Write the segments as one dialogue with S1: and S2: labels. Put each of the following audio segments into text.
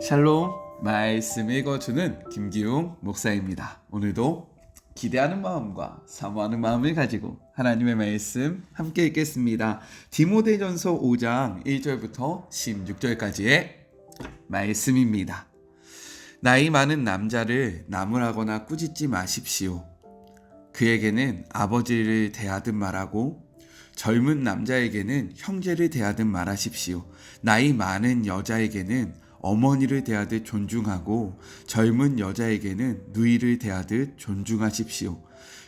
S1: 샬롬, 말씀 읽어주는 김기웅 목사입니다. 오늘도 기대하는 마음과 사모하는 마음을 가지고 하나님의 말씀 함께 읽겠습니다. 디모데전서 5장 1절부터 16절까지의 말씀입니다. 나이 많은 남자를 나무라거나 꾸짖지 마십시오. 그에게는 아버지를 대하듯 말하고 젊은 남자에게는 형제를 대하듯 말하십시오. 나이 많은 여자에게는 어머니를 대하듯 존중하고 젊은 여자에게는 누이를 대하듯 존중하십시오.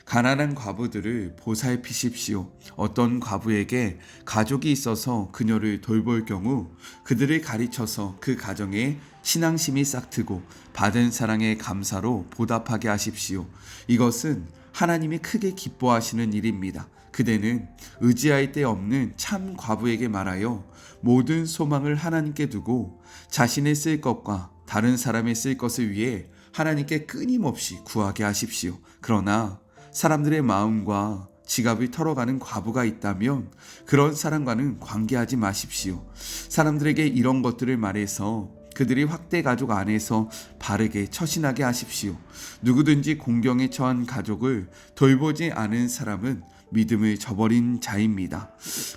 S1: 가난한 과부들을 보살피십시오. 어떤 과부에게 가족이 있어서 그녀를 돌볼 경우 그들을 가르쳐서 그 가정에 신앙심이 싹트고 받은 사랑의 감사로 보답하게 하십시오. 이것은 하나님이 크게 기뻐하시는 일입니다. 그대는 의지할 데 없는 참 과부에게 말하여 모든 소망을 하나님께 두고 자신의 쓸 것과 다른 사람의 쓸 것을 위해 하나님께 끊임없이 구하게 하십시오. 그러나 사람들의 마음과 지갑을 털어가는 과부가 있다면 그런 사람과는 관계하지 마십시오. 사람들에게 이런 것들을 말해서 그들이 확대 가족 안에서 바르게 처신하게 하십시오. 누구든지 공경에 처한 가족을 돌보지 않은 사람은 믿음을 저버린 자입니다.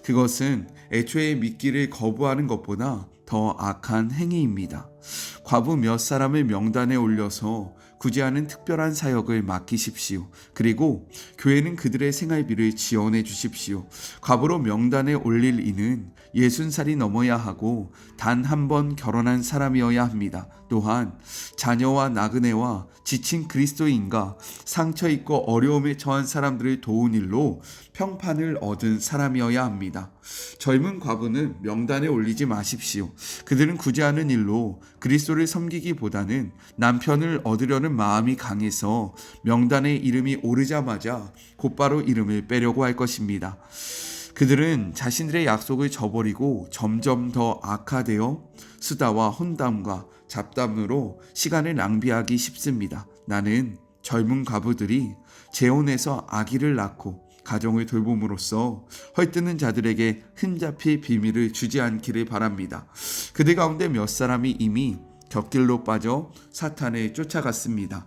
S1: 그것은 애초에 믿기를 거부하는 것보다 더 악한 행위입니다. 과부 몇 사람을 명단에 올려서 구제하는 특별한 사역을 맡기십시오. 그리고 교회는 그들의 생활비를 지원해 주십시오. 과부로 명단에 올릴 이는 60살이 넘어야 하고 단 한 번 결혼한 사람이어야 합니다. 또한 자녀와 나그네와 지친 그리스도인과 상처 있고 어려움에 처한 사람들을 도운 일로 평판을 얻은 사람이어야 합니다. 젊은 과부는 명단에 올리지 마십시오. 그들은 구제하는 일로 그리스도를 섬기기보다는 남편을 얻으려는 마음이 강해서 명단에 이름이 오르자마자 곧바로 이름을 빼려고 할 것입니다. 그들은 자신들의 약속을 저버리고 점점 더 악화되어 수다와 혼담과 잡담으로 시간을 낭비하기 쉽습니다. 나는 젊은 과부들이 재혼해서 아기를 낳고 가정을 돌봄으로써 헐뜯는 자들에게 흠잡힐 비밀을 주지 않기를 바랍니다. 그들 가운데 몇 사람이 이미 곁길로 빠져 사탄을 쫓아갔습니다.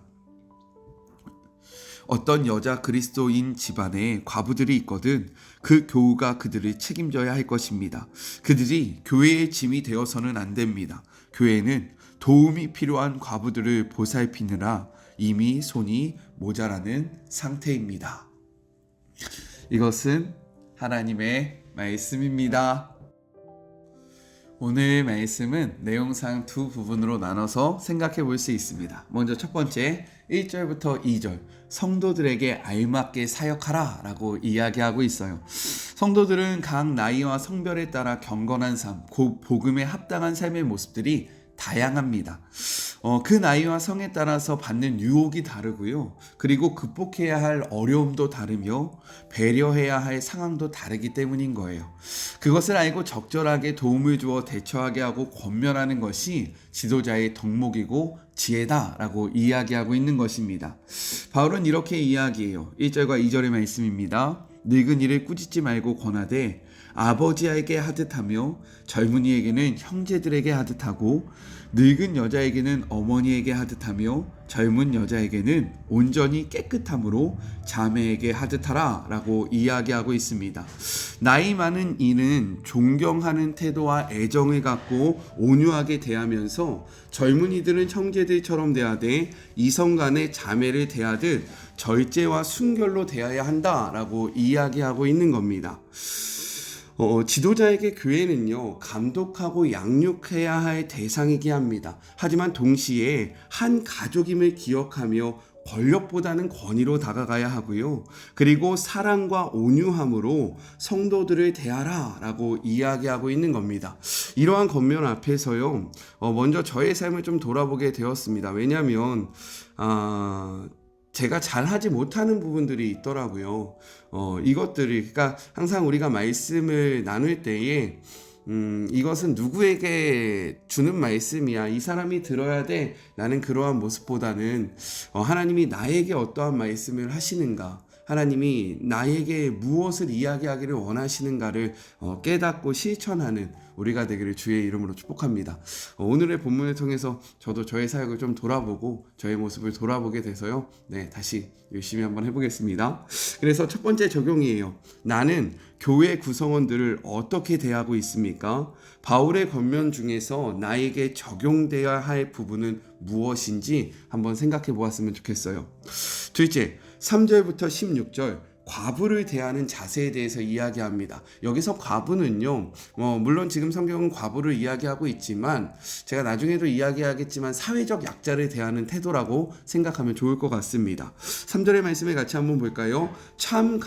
S1: 어떤 여자 그리스도인 집안에 과부들이 있거든 그 교우가 그들을 책임져야 할 것입니다. 그들이 교회의 짐이 되어서는 안 됩니다. 교회는 도움이 필요한 과부들을 보살피느라 이미 손이 모자라는 상태입니다. 이것은 하나님의 말씀입니다. 오늘 말씀은 내용상 두 부분으로 나눠서 생각해 볼 수 있습니다. 먼저 첫 번째 1절부터 2절 성도들에게 알맞게 사역하라 라고 이야기하고 있어요. 성도들은 각 나이와 성별에 따라 경건한 삶, 복음에 합당한 삶의 모습들이 다양합니다. 그 나이와 성에 따라서 받는 유혹이 다르고요. 그리고 극복해야 할 어려움도 다르며 배려해야 할 상황도 다르기 때문인 거예요. 그것을 알고 적절하게 도움을 주어 대처하게 하고 권면하는 것이 지도자의 덕목이고 지혜다라고 이야기하고 있는 것입니다. 바울은 이렇게 이야기해요. 1절과 2절의 말씀입니다. 늙은 이를 꾸짖지 말고 권하되 아버지에게 하듯하며 젊은이에게는 형제들에게 하듯하고 늙은 여자에게는 어머니에게 하듯하며 젊은 여자에게는 온전히 깨끗함으로 자매에게 하듯하라 라고 이야기하고 있습니다. 나이 많은 이는 존경하는 태도와 애정을 갖고 온유하게 대하면서 젊은이들은 형제들처럼 대하되 이성 간의 자매를 대하듯 절제와 순결로 대해야 한다라고 이야기하고 있는 겁니다. 지도자에게 교회는요, 감독하고 양육해야 할 대상이기 합니다. 하지만 동시에 한 가족임을 기억하며 권력보다는 권위로 다가가야 하고요. 그리고 사랑과 온유함으로 성도들을 대하라 라고 이야기하고 있는 겁니다. 이러한 권면 앞에서요, 먼저 저의 삶을 좀 돌아보게 되었습니다. 왜냐하면 제가 잘하지 못하는 부분들이 있더라고요. 이것들이, 그러니까 항상 우리가 말씀을 나눌 때에 이것은 누구에게 주는 말씀이야, 이 사람이 들어야 돼, 나는 그러한 모습보다는 하나님이 나에게 어떠한 말씀을 하시는가,
S2: 하나님이 나에게 무엇을 이야기하기를 원하시는가를 깨닫고 실천하는 우리가 되기를 주의 이름으로 축복합니다. 오늘의 본문을 통해서 저도 저의 사역을 좀 돌아보고 저의 모습을 돌아보게 돼서요. 다시 열심히 한번 해보겠습니다. 그래서 첫 번째 적용이에요. 나는 교회 구성원들을 어떻게 대하고 있습니까? 바울의 권면 중에서 나에게 적용되어야 할 부분은 무엇인지 한번 생각해 보았으면 좋겠어요. 둘째, 3절부터 16절 과부를 대하는 자세에 대해서 이야기합니다. 여기서 과부는요, 물론 지금 성경은 과부를 이야기하고 있지만 제가 나중에도 이야기하겠지만 사회적 약자를 대하는 태도라고 생각하면 좋을 것 같습니다. 3절의 말씀을 같이 한번 볼까요? 참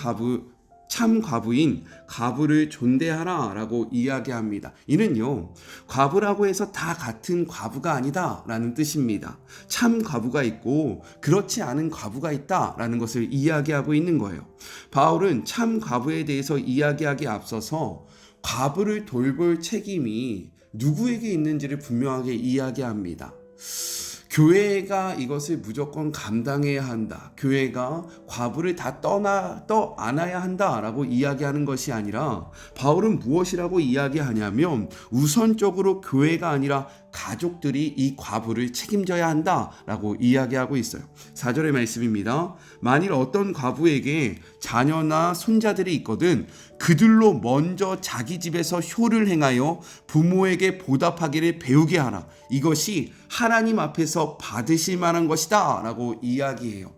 S2: 과부인 과부를 존대하라 라고 이야기합니다. 이는요, 과부라고 해서 다 같은 과부가 아니다 라는 뜻입니다. 참 과부가 있고 그렇지 않은 과부가 있다 라는 것을 이야기하고 있는 거예요. 바울은 참 과부에 대해서 이야기하기에 앞서서 과부를 돌볼 책임이 누구에게 있는지를 분명하게 이야기합니다. 교회가 이것을 무조건 감당해야 한다. 교회가 과부를 다 떠안아야 한다라고 이야기하는 것이 아니라 바울은 무엇이라고 이야기하냐면 우선적으로 교회가 아니라 가족들이 이 과부를 책임져야 한다라고 이야기하고 있어요. 4절의 말씀입니다. 만일 어떤 과부에게 자녀나 손자들이 있거든 그들로 먼저 자기 집에서 효를 행하여 부모에게 보답하기를 배우게 하라. 이것이 하나님 앞에서 받으실 만한 것이다 라고 이야기해요.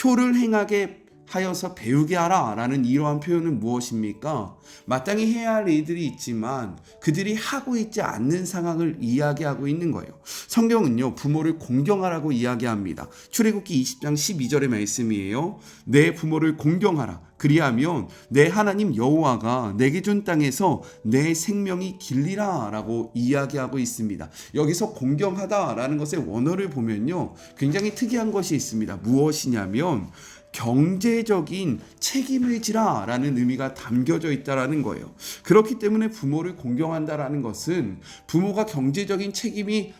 S2: 효를 행하게 하여서 배우게 하라 라는 이러한 표현은 무엇입니까? 마땅히 해야 할 일들이 있지만 그들이 하고 있지 않는 상황을 이야기하고 있는 거예요. 성경은요, 부모를 공경하라고 이야기합니다. 출애굽기 20장 12절의 말씀이에요. 내 부모를 공경하라. 그리하면 내 하나님 여호와가 내게 준 땅에서 내 생명이 길리라 라고 이야기하고 있습니다. 여기서 공경하다 라는 것의 원어를 보면요, 굉장히 특이한 것이 있습니다. 무엇이냐면 경제적인 책임을 지라 라는 의미가 담겨져 있다라는 거예요. 그렇기 때문에 부모를 공경한다라는 것은 부모가 경제적인 책임이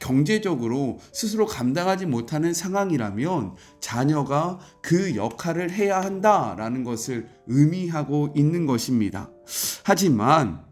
S2: 경제적으로 스스로 감당하지 못하는 상황이라면 자녀가 그 역할을 해야 한다라는 것을 의미하고 있는 것입니다. 하지만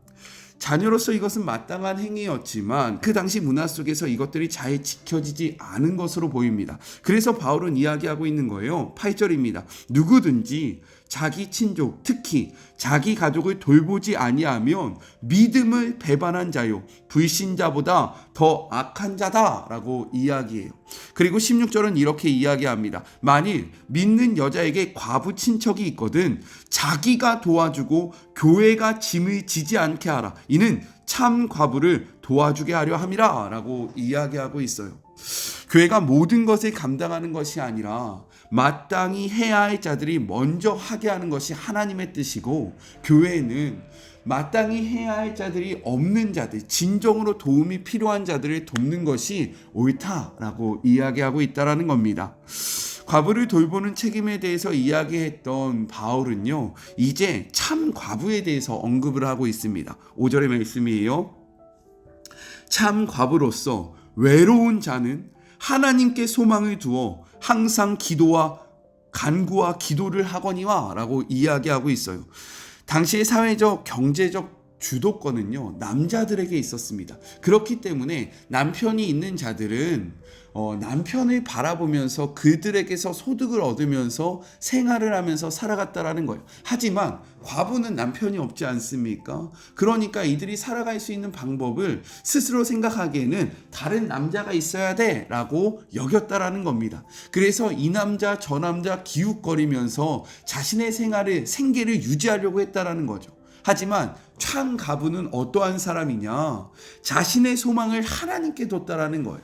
S2: 자녀로서 이것은 마땅한 행위였지만 그 당시 문화 속에서 이것들이 잘 지켜지지 않은 것으로 보입니다. 그래서 바울은 이야기하고 있는 거예요. 8절입니다. 누구든지 자기 친족, 특히 자기 가족을 돌보지 아니하면 믿음을 배반한 자요 불신자보다 더 악한 자다라고 이야기해요. 그리고 16절은 이렇게 이야기합니다. 만일 믿는 여자에게 과부 친척이 있거든 자기가 도와주고 교회가 짐을 지지 않게 하라. 이는 참 과부를 도와주게 하려 함이라 라고 이야기하고 있어요. 교회가 모든 것을 감당하는 것이 아니라 마땅히 해야 할 자들이 먼저 하게 하는 것이 하나님의 뜻이고, 교회는 마땅히 해야 할 자들이 없는 자들, 진정으로 도움이 필요한 자들을 돕는 것이 옳다라고 이야기하고 있다는 겁니다. 과부를 돌보는 책임에 대해서 이야기했던 바울은요, 이제 참 과부에 대해서 언급을 하고 있습니다. 5절의 말씀이에요. 참 과부로서 외로운 자는 하나님께 소망을 두어 항상 간구와 기도를 하거니와 라고 이야기하고 있어요. 당시의 사회적 경제적 주도권은요, 남자들에게 있었습니다. 그렇기 때문에 남편이 있는 자들은 남편을 바라보면서 그들에게서 소득을 얻으면서 생활을 하면서 살아갔다라는 거예요. 하지만 과부는 남편이 없지 않습니까? 그러니까 이들이 살아갈 수 있는 방법을 스스로 생각하기에는 다른 남자가 있어야 돼 라고 여겼다라는 겁니다. 그래서 이 남자 저 남자 기웃거리면서 자신의 생계를 유지하려고 했다라는 거죠. 하지만 참 과부는 어떠한 사람이냐? 자신의 소망을 하나님께 뒀다라는 거예요.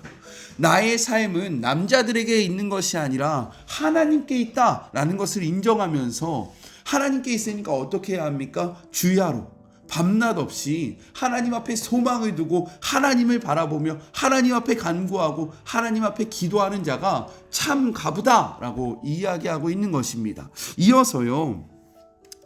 S2: 나의 삶은 남자들에게 있는 것이 아니라 하나님께 있다라는 것을 인정하면서, 하나님께 있으니까 어떻게 해야 합니까? 주야로 밤낮 없이 하나님 앞에 소망을 두고 하나님을 바라보며 하나님 앞에 간구하고 하나님 앞에 기도하는 자가 참 과부다라고 이야기하고 있는 것입니다. 이어서요,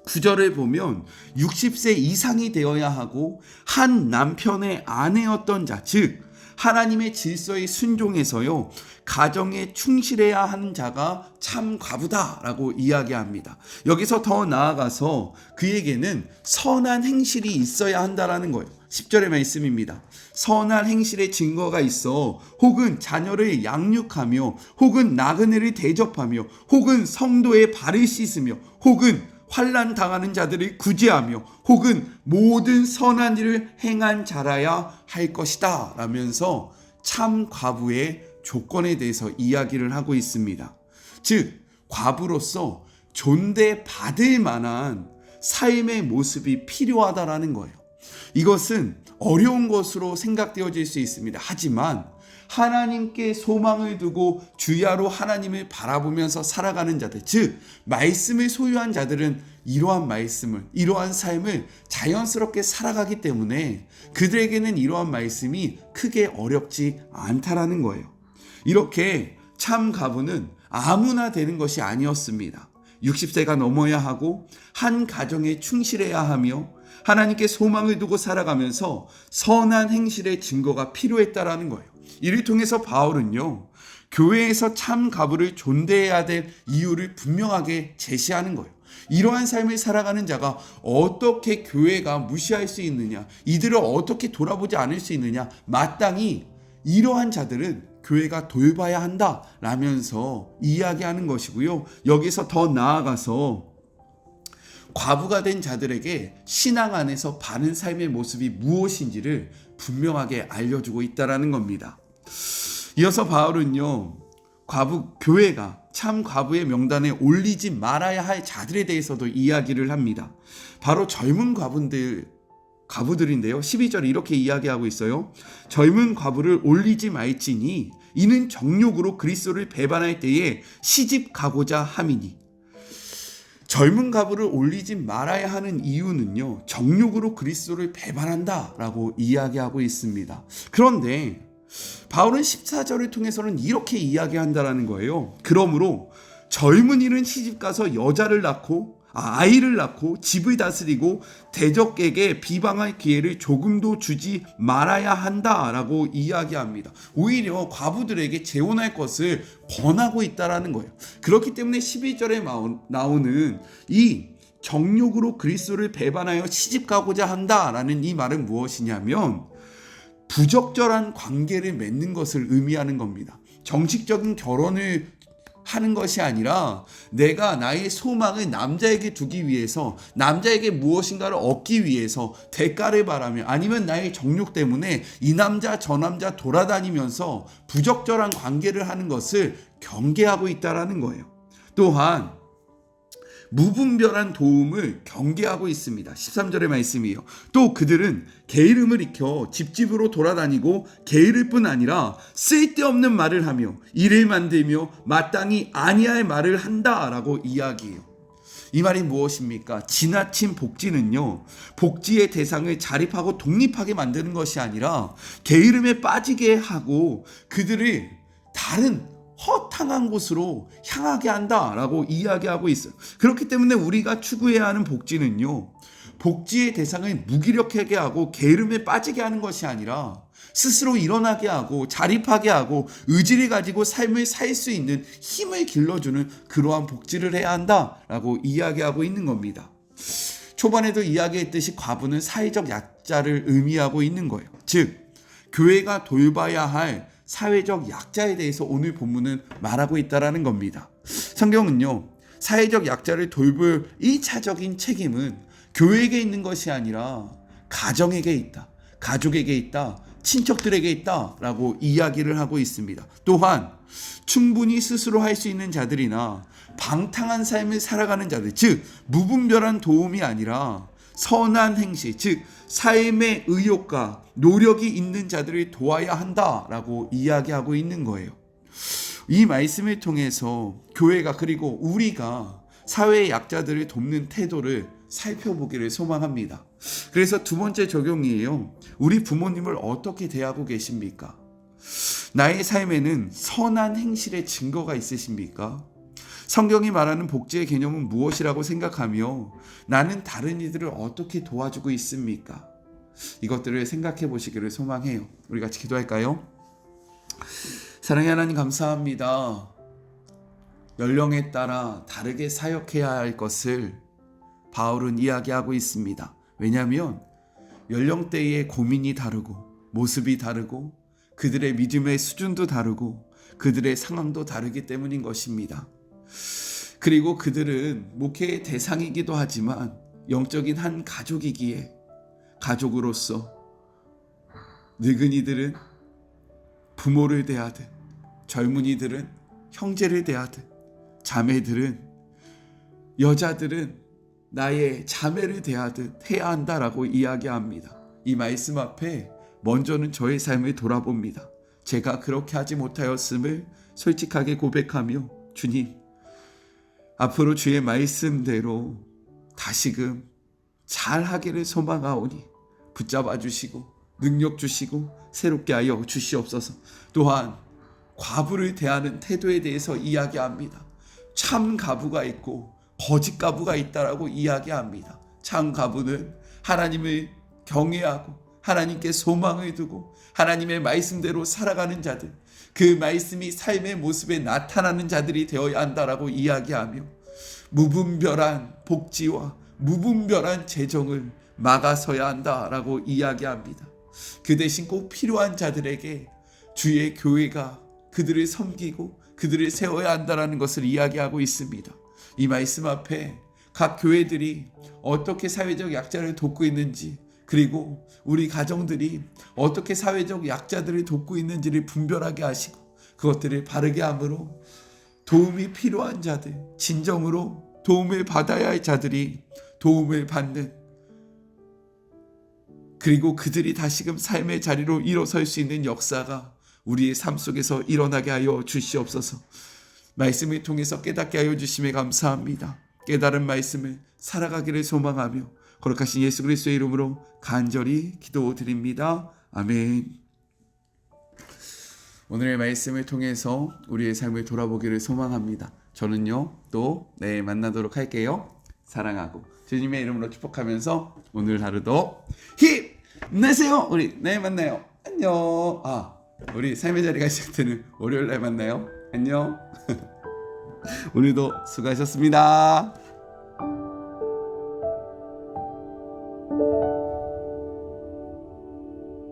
S2: 9절을 보면 60세 이상이 되어야 하고 한 남편의 아내였던 자, 즉 하나님의 질서에 순종해서요 가정에 충실해야 하는 자가 참 과부다라고 이야기합니다. 여기서 더 나아가서 그에게는 선한 행실이 있어야 한다라는 거예요. 10절의 말씀입니다. 선한 행실의 증거가 있어 혹은 자녀를 양육하며 혹은 나그네를 대접하며 혹은 성도의 발을 씻으며 혹은 환난 당하는 자들을 구제하며 혹은 모든 선한 일을 행한 자라야 할 것이다 라면서 참 과부의 조건에 대해서 이야기를 하고 있습니다. 즉 과부로서 존대받을 만한 삶의 모습이 필요하다라는 거예요. 이것은 어려운 것으로 생각되어질 수 있습니다. 하지만 하나님께 소망을 두고 주야로 하나님을 바라보면서 살아가는 자들, 즉 말씀을 소유한 자들은 이러한 말씀을, 이러한 삶을 자연스럽게 살아가기 때문에 그들에게는 이러한 말씀이 크게 어렵지 않다라는 거예요. 이렇게 참 과부는 아무나 되는 것이 아니었습니다. 60세가 넘어야 하고 한 가정에 충실해야 하며 하나님께 소망을 두고 살아가면서 선한 행실의 증거가 필요했다라는 거예요. 이를 통해서 바울은요 교회에서 참 과부를 존대해야 될 이유를 분명하게 제시하는 거예요. 이러한 삶을 살아가는 자가 어떻게 교회가 무시할 수 있느냐, 이들을 어떻게 돌아보지 않을 수 있느냐, 마땅히 이러한 자들은 교회가 돌봐야 한다 라면서 이야기하는 것이고요. 여기서 더 나아가서 과부가 된 자들에게 신앙 안에서 바른 삶의 모습이 무엇인지를 분명하게 알려주고 있다는 겁니다. 이어서 바울은요 교회가 참 과부의 명단에 올리지 말아야 할 자들에 대해서도 이야기를 합니다. 바로 젊은 과부들인데요 12절에 이렇게 이야기하고 있어요. 젊은 과부를 올리지 말지니 이는 정욕으로 그리스도를 배반할 때에 시집 가고자 함이니. 젊은 과부를 올리지 말아야 하는 이유는요 정욕으로 그리스도를 배반한다라고 이야기하고 있습니다. 그런데 바울은 14절을 통해서는 이렇게 이야기한다라는 거예요. 그러므로 젊은이는 시집가서 여자를 낳고 아이를 낳고 집을 다스리고 대적에게 비방할 기회를 조금도 주지 말아야 한다라고 이야기합니다. 오히려 과부들에게 재혼할 것을 권하고 있다라는 거예요. 그렇기 때문에 12절에 나오는 이 정욕으로 그리스도를 배반하여 시집가고자 한다라는 이 말은 무엇이냐면 부적절한 관계를 맺는 것을 의미하는 겁니다. 정식적인 결혼을 하는 것이 아니라 내가 나의 소망을 남자에게 두기 위해서, 남자에게 무엇인가를 얻기 위해서 대가를 바라며 아니면 나의 정욕 때문에 이 남자 저 남자 돌아다니면서 부적절한 관계를 하는 것을 경계하고 있다라는 거예요. 또한 무분별한 도움을 경계하고 있습니다. 13절의 말씀이에요. 또 그들은 게으름을 익혀 집집으로 돌아다니고 게으를 뿐 아니라 쓸데없는 말을 하며 일을 만들며 마땅히 아니할 말을 한다라고 이야기해요. 이 말이 무엇입니까? 지나친 복지는요 복지의 대상을 자립하고 독립하게 만드는 것이 아니라 게으름에 빠지게 하고 그들을 다른 허탕한 곳으로 향하게 한다라고 이야기하고 있어요. 그렇기 때문에 우리가 추구해야 하는 복지는요 복지의 대상을 무기력하게 하고 게으름에 빠지게 하는 것이 아니라 스스로 일어나게 하고 자립하게 하고 의지를 가지고 삶을 살 수 있는 힘을 길러주는 그러한 복지를 해야 한다라고 이야기하고 있는 겁니다. 초반에도 이야기했듯이 과부는 사회적 약자를 의미하고 있는 거예요. 즉 교회가 돌봐야 할 사회적 약자에 대해서 오늘 본문은 말하고 있다라는 겁니다. 성경은요 사회적 약자를 돌볼 1차적인 책임은 교회에게 있는 것이 아니라 가정에게 있다, 가족에게 있다, 친척들에게 있다라고 이야기를 하고 있습니다. 또한 충분히 스스로 할 수 있는 자들이나 방탕한 삶을 살아가는 자들, 즉 무분별한 도움이 아니라 선한 행실, 즉 삶의 의욕과 노력이 있는 자들을 도와야 한다라고 이야기하고 있는 거예요. 이 말씀을 통해서 교회가 그리고 우리가 사회의 약자들을 돕는 태도를 살펴보기를 소망합니다. 그래서 두 번째 적용이에요. 우리 부모님을 어떻게 대하고 계십니까? 나의 삶에는 선한 행실의 증거가 있으십니까? 성경이 말하는 복지의 개념은 무엇이라고 생각하며 나는 다른 이들을 어떻게 도와주고 있습니까?
S1: 이것들을 생각해 보시기를 소망해요. 우리 같이 기도할까요? 사랑의 하나님 감사합니다. 연령에 따라 다르게 사역해야 할 것을 바울은 이야기하고 있습니다. 왜냐하면 연령대의 고민이 다르고 모습이 다르고 그들의 믿음의 수준도 다르고 그들의 상황도 다르기 때문인 것입니다. 그리고 그들은 목회의 대상이기도 하지만 영적인 한 가족이기에 가족으로서 늙은이들은 부모를 대하듯 젊은이들은 형제를 대하듯 자매들은 여자들은 나의 자매를 대하듯 해야 한다라고 이야기합니다. 이 말씀 앞에 먼저는 저의 삶을 돌아봅니다. 제가 그렇게 하지 못하였음을 솔직하게 고백하며 주님, 앞으로 주의 말씀대로 다시금 잘하기를 소망하오니 붙잡아 주시고 능력 주시고 새롭게 하여 주시옵소서. 또한 과부를 대하는 태도에 대해서 이야기합니다. 참 과부가 있고 거짓 과부가 있다라고 이야기합니다. 참 과부는 하나님을 경외하고 하나님께 소망을 두고 하나님의 말씀대로 살아가는 자들, 그 말씀이 삶의 모습에 나타나는 자들이 되어야 한다라고 이야기하며 무분별한 복지와 무분별한 재정을 막아서야 한다라고 이야기합니다. 그 대신 꼭 필요한 자들에게 주의 교회가 그들을 섬기고 그들을 세워야 한다라는 것을 이야기하고 있습니다. 이 말씀 앞에 각 교회들이 어떻게 사회적 약자를 돕고 있는지, 그리고 우리 가정들이 어떻게 사회적 약자들을 돕고 있는지를 분별하게 하시고 그것들을 바르게 함으로 도움이 필요한 자들, 진정으로 도움을 받아야 할 자들이 도움을 받는, 그리고 그들이 다시금 삶의 자리로 일어설 수 있는 역사가 우리의 삶 속에서 일어나게 하여 주시옵소서. 말씀을 통해서 깨닫게 하여 주심에 감사합니다. 깨달은 말씀을 살아가기를 소망하며 거룩하신 예수 그리스도의 이름으로 간절히 기도드립니다. 아멘. 오늘의 말씀을 통해서 우리의 삶을 돌아보기를 소망합니다. 저는요 또 내일 만나도록 할게요. 사랑하고 주님의 이름으로 축복하면서 오늘 하루도 힘내세요. 우리 내일 만나요. 안녕. 우리 삶의 자리가 시작되는 월요일날 만나요. 안녕. 오늘도 수고하셨습니다.